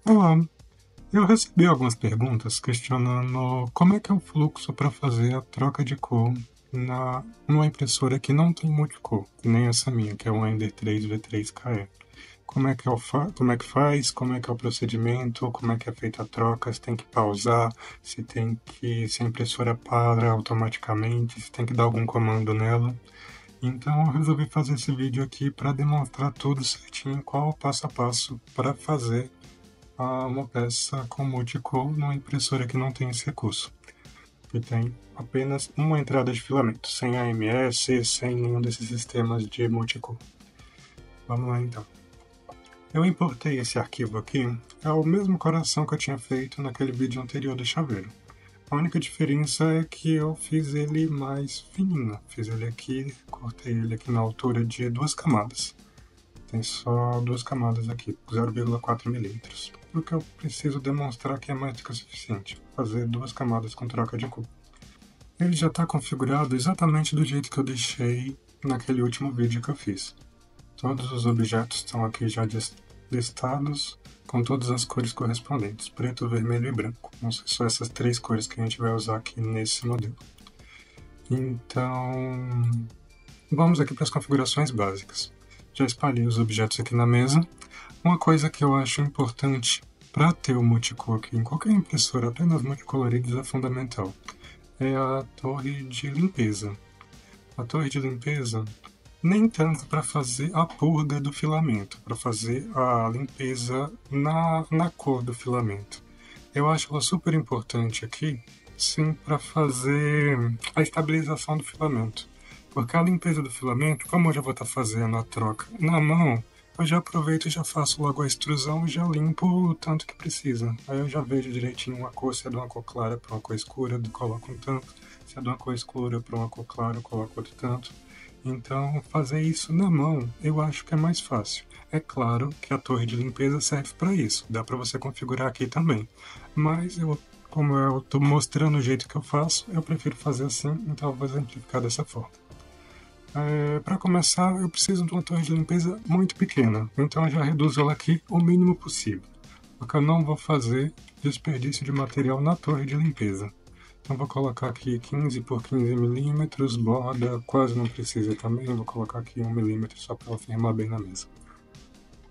Olá, eu recebi algumas perguntas questionando como é que é o fluxo para fazer a troca de cor numa impressora que não tem multicor, que nem essa minha, que é uma Ender 3 V3KE. Como é que faz, como é que é o procedimento, como é que é feita a troca, se tem que pausar, se a impressora para automaticamente, se tem que dar algum comando nela. Então eu resolvi fazer esse vídeo aqui para demonstrar tudo certinho, qual o passo a passo para fazer uma peça com multicor numa impressora que não tem esse recurso, que tem apenas uma entrada de filamento, sem AMS, sem nenhum desses sistemas de multicor. Vamos lá então. Eu importei esse arquivo aqui, é o mesmo coração que eu tinha feito naquele vídeo anterior do chaveiro. A única diferença é que eu fiz ele mais fininho, cortei ele aqui na altura de 2 camadas. Tem só 2 camadas aqui, 0,4 milímetros. Porque eu preciso demonstrar que é mais do que o suficiente. Fazer 2 camadas com troca de cor. Ele já está configurado exatamente do jeito que eu deixei naquele último vídeo que eu fiz. Todos os objetos estão aqui já listados com todas as cores correspondentes, preto, vermelho e branco. Não sei só essas 3 cores que a gente vai usar aqui nesse modelo. Então, vamos aqui para as configurações básicas. Já espalhei os objetos aqui na mesa. Uma coisa que eu acho importante para ter o multicor aqui em qualquer impressora, apenas multicoloridos, é fundamental. É a torre de limpeza. A torre de limpeza, nem tanto para fazer a purga do filamento, para fazer a limpeza na cor do filamento. Eu acho ela super importante aqui, sim, para fazer a estabilização do filamento. Porque a limpeza do filamento, como eu já vou estar fazendo a troca na mão, eu já aproveito e já faço logo a extrusão e já limpo o tanto que precisa. Aí eu já vejo direitinho uma cor, se é de uma cor clara para uma cor escura, eu coloco um tanto. Se é de uma cor escura para uma cor clara, eu coloco outro tanto. Então, fazer isso na mão, eu acho que é mais fácil. É claro que a torre de limpeza serve para isso, dá para você configurar aqui também. Mas como eu estou mostrando o jeito que eu faço, eu prefiro fazer assim, então eu vou exemplificar dessa forma. Para começar, eu preciso de uma torre de limpeza muito pequena, então eu já reduzo ela aqui o mínimo possível, porque eu não vou fazer desperdício de material na torre de limpeza. Então vou colocar aqui 15 por 15 milímetros, borda quase não precisa também, vou colocar aqui 1 milímetro só para ela firmar bem na mesa.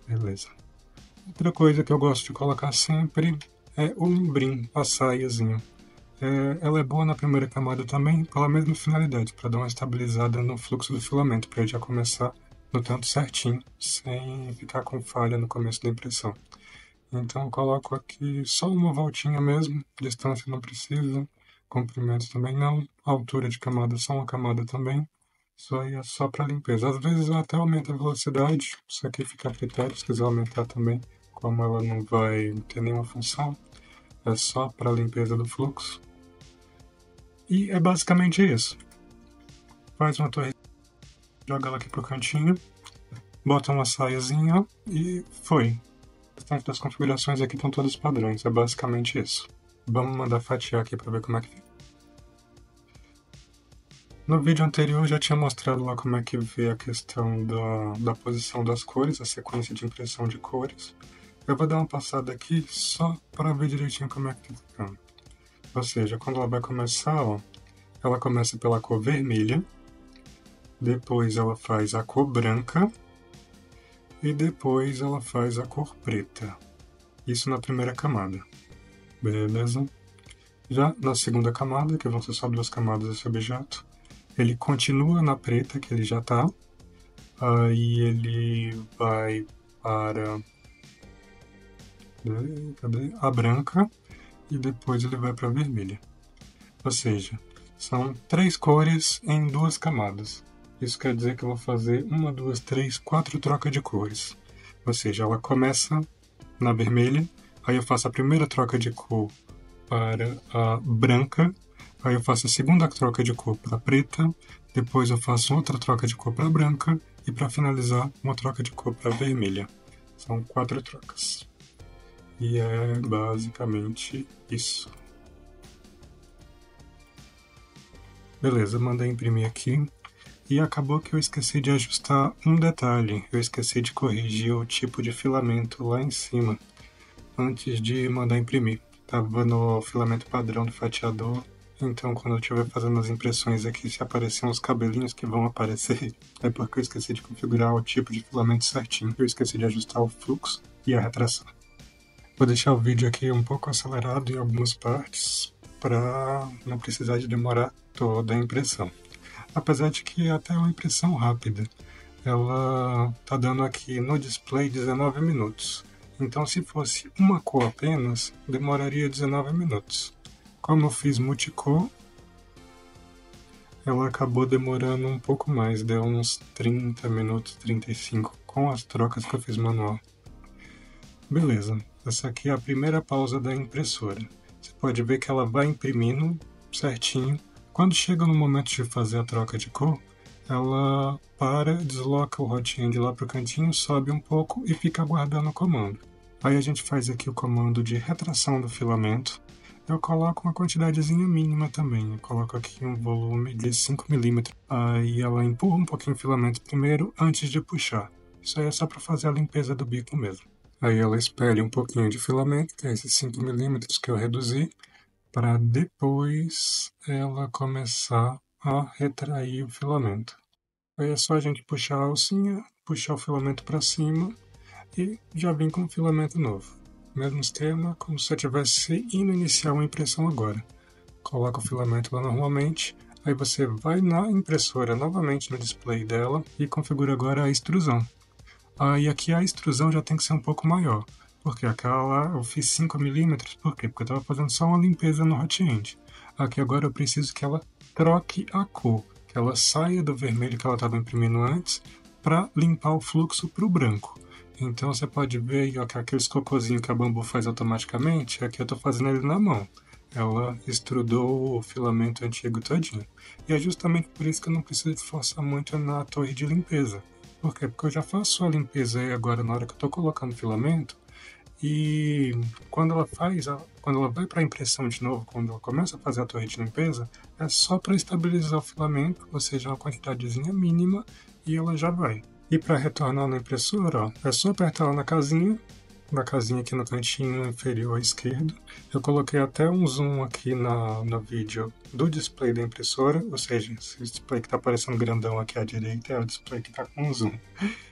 Beleza. Outra coisa que eu gosto de colocar sempre é o limbrim, a saiazinha. Ela é boa na primeira camada também, pela mesma finalidade, para dar uma estabilizada no fluxo do filamento, para ele já começar no tanto certinho, sem ficar com falha no começo da impressão. Então eu coloco aqui só uma voltinha mesmo, distância não precisa, comprimento também não, altura de camada só uma camada também, isso aí é só para limpeza. Às vezes eu até aumento a velocidade, isso aqui fica a critério, se quiser aumentar também, como ela não vai ter nenhuma função, é só para limpeza do fluxo. E é basicamente isso. Faz uma torre, joga ela aqui pro cantinho, bota uma saiazinha e foi. O restante das configurações aqui estão todas padrões, é basicamente isso. Vamos mandar fatiar aqui para ver como é que fica. No vídeo anterior eu já tinha mostrado lá como é que vê a questão da posição das cores, a sequência de impressão de cores. Eu vou dar uma passada aqui só para ver direitinho como é que tá ficando. Ou seja, quando ela vai começar, ó, ela começa pela cor vermelha, depois ela faz a cor branca e depois ela faz a cor preta. Isso na primeira camada. Beleza? Já na segunda camada, que vão ser só 2 camadas desse objeto, ele continua na preta, que ele já tá, aí ele vai para a branca e depois ele vai para a vermelha. Ou seja, são 3 cores em 2 camadas. Isso quer dizer que eu vou fazer 1, 2, 3, 4 trocas de cores. Ou seja, ela começa na vermelha, aí eu faço a primeira troca de cor para a branca, aí eu faço a segunda troca de cor para a preta, depois eu faço outra troca de cor para a branca e para finalizar uma troca de cor para a vermelha. São 4 trocas. E é basicamente isso. Beleza, mandei imprimir aqui. E acabou que eu esqueci de ajustar um detalhe. Eu esqueci de corrigir o tipo de filamento lá em cima. antes de mandar imprimir. Estava no filamento padrão do fatiador, então quando eu estiver fazendo as impressões aqui, se aparecer uns cabelinhos que vão aparecer, é porque eu esqueci de configurar o tipo de filamento certinho. Eu esqueci de ajustar o fluxo e a retração. Vou deixar o vídeo aqui um pouco acelerado em algumas partes, para não precisar de demorar toda a impressão. Apesar de que até é uma impressão rápida. Ela está dando aqui no display 19 minutos. Então, se fosse uma cor apenas, demoraria 19 minutos. Como eu fiz multicor, ela acabou demorando um pouco mais, deu uns 30 minutos, 35, com as trocas que eu fiz manual. Beleza, essa aqui é a primeira pausa da impressora. Você pode ver que ela vai imprimindo certinho. Quando chega no momento de fazer a troca de cor, ela para, desloca o hot end lá para o cantinho, sobe um pouco e fica aguardando o comando. Aí a gente faz aqui o comando de retração do filamento. Eu coloco uma quantidadezinha mínima também. Eu coloco aqui um volume de 5 mm. Aí ela empurra um pouquinho o filamento primeiro antes de puxar. Isso aí é só para fazer a limpeza do bico mesmo. Aí ela espelha um pouquinho de filamento, que é esses 5 mm que eu reduzi, para depois ela começar a retrair o filamento. Aí é só a gente puxar a alcinha, puxar o filamento para cima e já vem com o filamento novo. Mesmo esquema, como se eu estivesse indo iniciar uma impressão agora. Coloca o filamento lá normalmente, aí você vai na impressora novamente no display dela e configura agora a extrusão. E aqui a extrusão já tem que ser um pouco maior, porque aquela lá eu fiz 5 mm, por quê? Porque eu estava fazendo só uma limpeza no hot end. Aqui agora eu preciso que ela troque a cor, que ela saia do vermelho que ela estava imprimindo antes, para limpar o fluxo para o branco. Então você pode ver aí, ó, que aqueles cocôzinhos que a Bambu faz automaticamente, aqui eu estou fazendo ele na mão. Ela extrudou o filamento antigo todinho. E é justamente por isso que eu não preciso forçar muito na torre de limpeza. Por quê? Porque eu já faço a limpeza aí agora na hora que eu estou colocando o filamento, e quando ela vai para a impressão de novo, quando ela começa a fazer a torre de limpeza, é só para estabilizar o filamento, ou seja, uma quantidadezinha mínima, e ela já vai. E para retornar na impressora, ó, é só apertar lá na casinha aqui no cantinho inferior à esquerda. Eu coloquei até um zoom aqui no vídeo do display da impressora, ou seja, esse display que está aparecendo grandão aqui à direita é o display que está com zoom.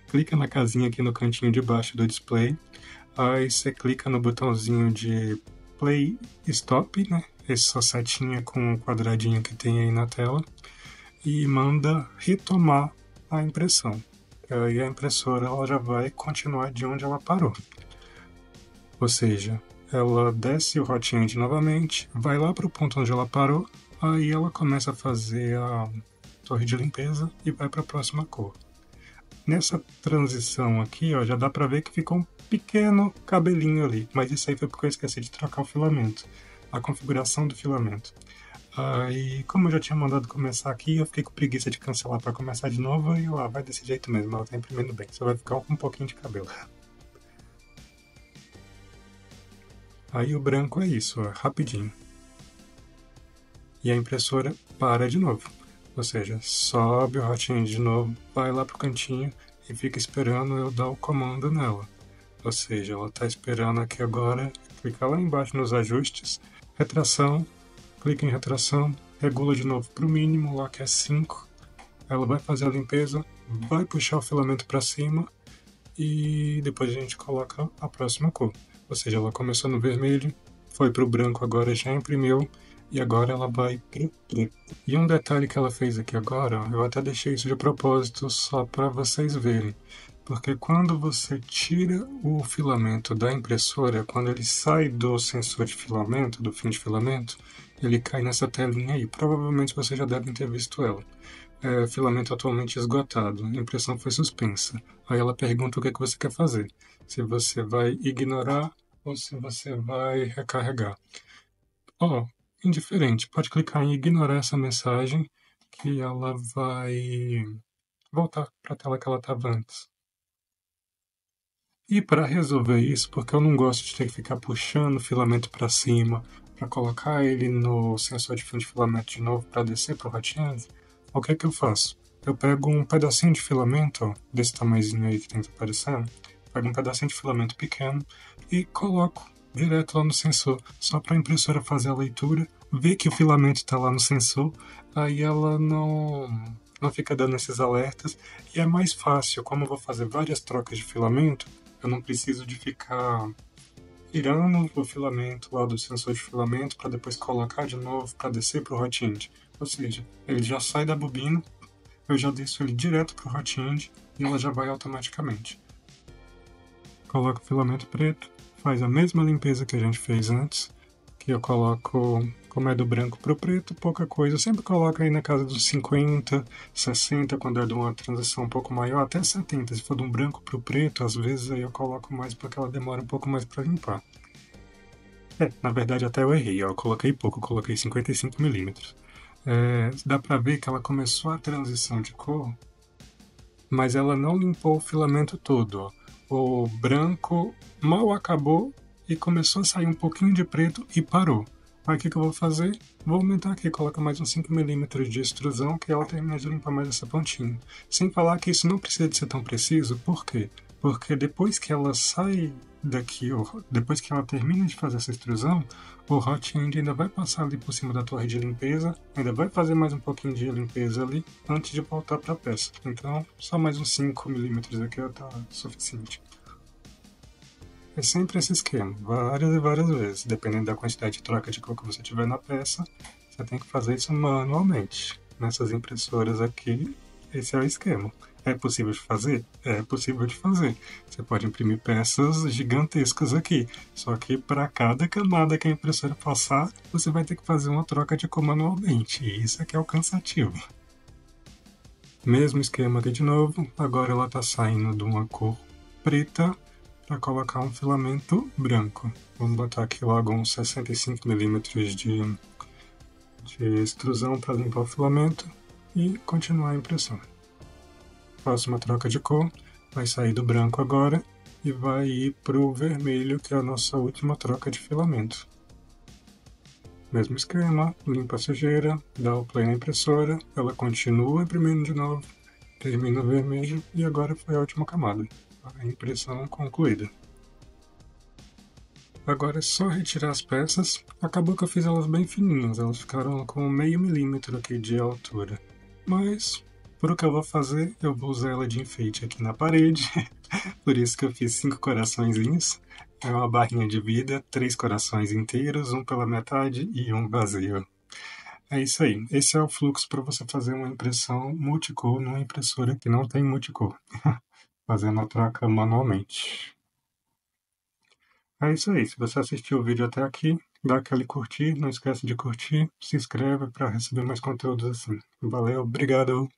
Clica na casinha aqui no cantinho de baixo do display, aí você clica no botãozinho de Play Stop, né? Essa setinha com o quadradinho que tem aí na tela, e manda retomar a impressão. Aí a impressora ela já vai continuar de onde ela parou. Ou seja, ela desce o hot end novamente, vai lá para o ponto onde ela parou, aí ela começa a fazer a torre de limpeza e vai para a próxima cor. Nessa transição aqui, ó, já dá para ver que ficou um pequeno cabelinho ali, mas isso aí foi porque eu esqueci de trocar o filamento, a configuração do filamento. Aí, como eu já tinha mandado começar aqui, eu fiquei com preguiça de cancelar para começar de novo, e vai desse jeito mesmo, ela tá imprimindo bem, só vai ficar com um pouquinho de cabelo. Aí o branco é isso, ó, rapidinho. E a impressora para de novo. Ou seja, sobe o hot end de novo, vai lá pro cantinho e fica esperando eu dar o comando nela. Ou seja, ela está esperando aqui agora, clica lá embaixo nos ajustes, retração, clica em retração, regula de novo para o mínimo, lá que é 5. Ela vai fazer a limpeza, vai puxar o filamento para cima e depois a gente coloca a próxima cor. Ou seja, ela começou no vermelho, foi para o branco, agora já imprimiu, e agora ela vai pro preto. E um detalhe que ela fez aqui agora, eu até deixei isso de propósito só para vocês verem, porque quando você tira o filamento da impressora, quando ele sai do sensor de filamento, do fim de filamento, ele cai nessa telinha aí. Provavelmente vocês já devem ter visto ela. Filamento atualmente esgotado, a impressão foi suspensa. Aí ela pergunta o que é que você quer fazer. Se você vai ignorar ou se você vai recarregar. Indiferente, pode clicar em ignorar essa mensagem que ela vai voltar para a tela que ela estava antes. E para resolver isso, porque eu não gosto de ter que ficar puxando o filamento para cima, para colocar ele no sensor de fim de filamento de novo para descer para o hot end, o que é que eu faço? Eu pego um pedacinho de filamento, desse tamanhozinho aí que tem que aparecendo, pego um pedacinho de filamento pequeno e coloco direto lá no sensor, só para a impressora fazer a leitura, ver que o filamento está lá no sensor, aí ela não fica dando esses alertas e é mais fácil, como eu vou fazer várias trocas de filamento, eu não preciso de ficar tirando o filamento lá do sensor de filamento para depois colocar de novo para descer para o hot end. Ou seja, ele já sai da bobina, eu já desço ele direto para o hot end e ela já vai automaticamente. Coloco o filamento preto, faz a mesma limpeza que a gente fez antes, que eu coloco, como é do branco para o preto, pouca coisa. Eu sempre coloco aí na casa dos 50, 60, quando é de uma transição um pouco maior, até 70. Se for de um branco para o preto, às vezes aí eu coloco mais porque ela demora um pouco mais para limpar. Na verdade até eu errei, ó, eu coloquei pouco, eu coloquei 55 milímetros. Dá para ver que ela começou a transição de cor, mas ela não limpou o filamento todo, ó. O branco mal acabou e começou a sair um pouquinho de preto e parou. Aí o que eu vou fazer? Vou aumentar aqui, colocar mais uns 5 milímetros de extrusão que ela termina de limpar mais essa pontinha. Sem falar que isso não precisa de ser tão preciso, por quê? Porque depois que ela sai daqui, depois que ela termina de fazer essa extrusão, o hot end ainda vai passar ali por cima da torre de limpeza, ainda vai fazer mais um pouquinho de limpeza ali antes de voltar para a peça. Então, só mais uns 5 milímetros aqui está suficiente. É sempre esse esquema, várias e várias vezes. Dependendo da quantidade de troca de cor que você tiver na peça, você tem que fazer isso manualmente. Nessas impressoras aqui, esse é o esquema. É possível de fazer? É possível de fazer. Você pode imprimir peças gigantescas aqui, só que para cada camada que a impressora passar, você vai ter que fazer uma troca de cor manualmente, e isso é que é o cansativo. Mesmo esquema aqui de novo, agora ela está saindo de uma cor preta para colocar um filamento branco. Vamos botar aqui logo uns 65 milímetros de extrusão para limpar o filamento e continuar a impressão. Faço uma troca de cor, vai sair do branco agora e vai ir para o vermelho, que é a nossa última troca de filamento. Mesmo esquema, limpa a sujeira, dá o play na impressora, ela continua imprimindo de novo, termina o vermelho e agora foi a última camada. A impressão concluída. Agora é só retirar as peças. Acabou que eu fiz elas bem fininhas, elas ficaram com meio milímetro aqui de altura. Mas, por o que eu vou fazer, eu vou usar ela de enfeite aqui na parede. Por isso que eu fiz 5 coraçõezinhos. É uma barrinha de vida, 3 corações inteiros, um pela metade e um vazio. É isso aí. Esse é o fluxo para você fazer uma impressão multicor numa impressora que não tem multicor. Fazendo a troca manualmente. É isso aí. Se você assistiu o vídeo até aqui, dá aquele curtir, não esquece de curtir, se inscreve para receber mais conteúdos assim. Valeu, obrigado!